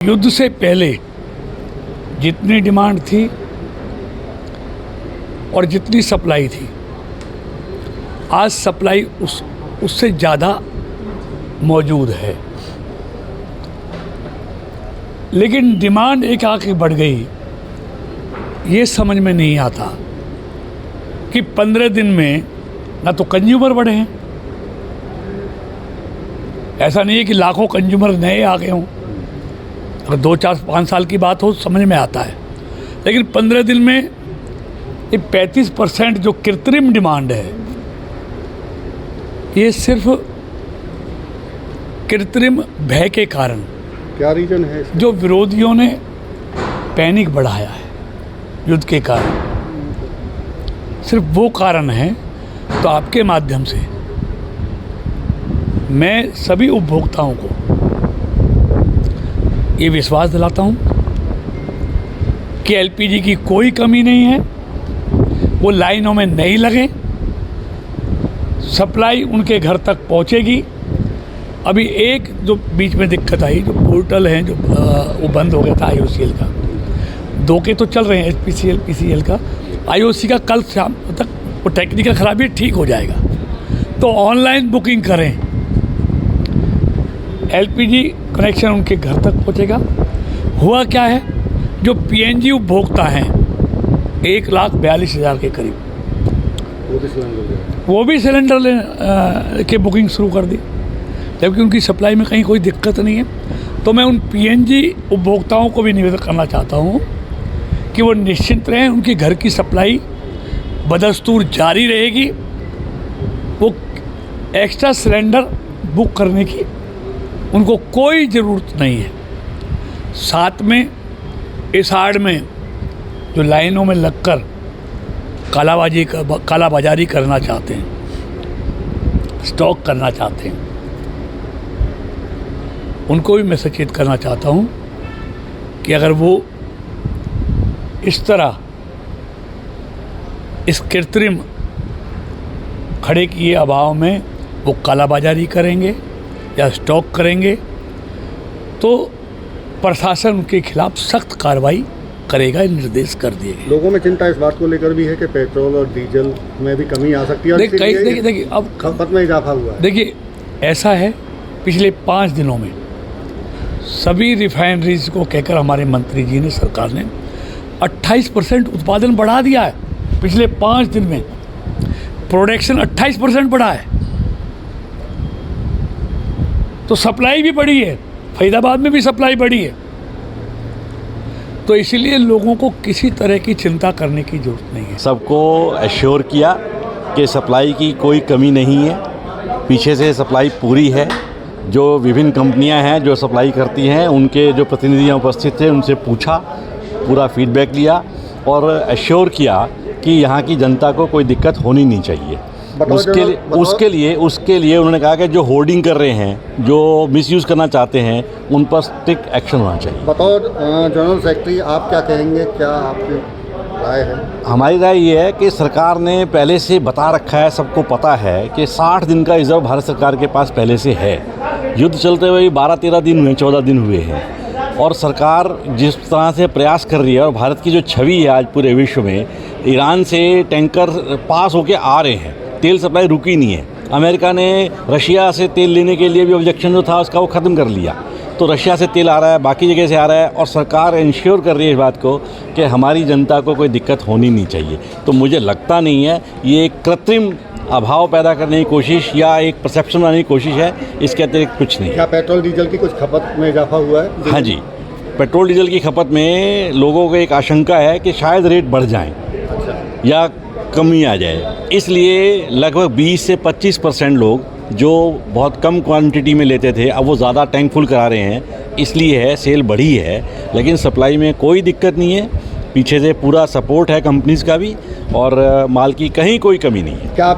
युद्ध से पहले जितनी डिमांड थी और जितनी सप्लाई थी, आज सप्लाई उससे ज़्यादा मौजूद है, लेकिन डिमांड एक आके बढ़ गई। ये समझ में नहीं आता कि 15 दिन में ना तो कंज्यूमर बढ़े हैं, ऐसा नहीं है कि लाखों कंज्यूमर नए आ गए हों। अगर 2, 4, 5 साल की बात हो समझ में आता है, लेकिन 15 दिन में ये 35% जो कृत्रिम डिमांड है, ये सिर्फ कृत्रिम भय के कारण, क्या रीजन है इसका? जो विरोधियों ने पैनिक बढ़ाया है युद्ध के कारण, सिर्फ वो कारण है। तो आपके माध्यम से मैं सभी उपभोक्ताओं को ये विश्वास दिलाता हूँ कि एलपीजी की कोई कमी नहीं है, वो लाइनों में नहीं लगे, सप्लाई उनके घर तक पहुँचेगी। अभी एक जो बीच में दिक्कत आई, जो पोर्टल हैं जो वो बंद हो गया था IOCL का, 2 के तो चल रहे हैं HPCL PCL का, IOC का कल शाम तक वो टेक्निकल खराबी ठीक हो जाएगा। तो ऑनलाइन बुकिंग करें, एलपीजी कनेक्शन उनके घर तक पहुंचेगा। हुआ क्या है, जो PNG उपभोक्ता हैं 1,42,000 के करीब, वो भी सिलेंडर के बुकिंग शुरू कर दी, जबकि उनकी सप्लाई में कहीं कोई दिक्कत नहीं है। तो मैं उन PNG उपभोक्ताओं को भी निवेदन करना चाहता हूँ कि वो निश्चिंत रहें, उनके घर की सप्लाई बदस्तूर जारी रहेगी। वो एक्स्ट्रा सिलेंडर बुक करने की उनको कोई ज़रूरत नहीं है। साथ में इस आड़ में जो लाइनों में लगकर कालाबाजारी करना चाहते हैं, स्टॉक करना चाहते हैं, उनको भी मैं सचेत करना चाहता हूँ कि अगर वो इस तरह इस कृत्रिम खड़े किए अभाव में वो कालाबाजारी करेंगे या स्टॉक करेंगे, तो प्रशासन उनके खिलाफ सख्त कार्रवाई करेगा, निर्देश कर दिए गए। लोगों में चिंता इस बात को लेकर भी है कि पेट्रोल और डीजल में भी कमी आ सकती है। देखिए अब खपत में इजाफा हुआ है। देखिए ऐसा है, पिछले 5 दिनों में सभी रिफाइनरीज को कहकर हमारे मंत्री जी ने, सरकार ने 28% उत्पादन बढ़ा दिया है। पिछले 5 दिन में प्रोडक्शन 28% बढ़ा है, तो सप्लाई भी बढ़ी है, फरीदाबाद में भी सप्लाई बढ़ी है। तो इसीलिए लोगों को किसी तरह की चिंता करने की जरूरत नहीं है। सबको एश्योर किया कि सप्लाई की कोई कमी नहीं है, पीछे से सप्लाई पूरी है। जो विभिन्न कंपनियां हैं जो सप्लाई करती हैं, उनके जो प्रतिनिधि उपस्थित थे, उनसे पूछा, पूरा फीडबैक लिया और एश्योर किया कि यहाँ की जनता को कोई दिक्कत होनी नहीं चाहिए। उसके लिए उन्होंने कहा कि जो होर्डिंग कर रहे हैं, जो मिसयूज़ करना चाहते हैं, उन पर स्ट्रिक्ट एक्शन होना चाहिए। बतौर जनरल सेक्रेटरी आप क्या कहेंगे, क्या आपकी राय है? हमारी राय ये है कि सरकार ने पहले से बता रखा है, सबको पता है कि 60 दिन का रिजर्व भारत सरकार के पास पहले से है। युद्ध चलते हुए 12-13 दिन हुए, 14 दिन हुए हैं, और सरकार जिस तरह से प्रयास कर रही है, और भारत की जो छवि है आज पूरे विश्व में, ईरान से टैंकर पास होके आ रहे हैं, तेल सप्लाई रुकी नहीं है। अमेरिका ने रशिया से तेल लेने के लिए भी ऑब्जेक्शन जो था उसका वो ख़त्म कर लिया, तो रशिया से तेल आ रहा है, बाकी जगह से आ रहा है, और सरकार इंश्योर कर रही है इस बात को कि हमारी जनता को कोई दिक्कत होनी नहीं चाहिए। तो मुझे लगता नहीं है ये एक कृत्रिम अभाव पैदा करने की कोशिश या एक परसेप्शन बनाने की कोशिश है, इसके अतिरिक्त कुछ नहीं। क्या पेट्रोल डीजल की कुछ खपत में इजाफा हुआ है? हाँ जी, पेट्रोल डीजल की खपत में लोगों को एक आशंका है कि शायद रेट बढ़ जाएं या कमी आ जाए, इसलिए लगभग 20 से 25% लोग जो बहुत कम क्वांटिटी में लेते थे, अब वो ज़्यादा टैंक फुल करा रहे हैं, इसलिए है सेल बढ़ी है। लेकिन सप्लाई में कोई दिक्कत नहीं है, पीछे से पूरा सपोर्ट है कंपनीज़ का भी, और माल की कहीं कोई कमी नहीं है। क्या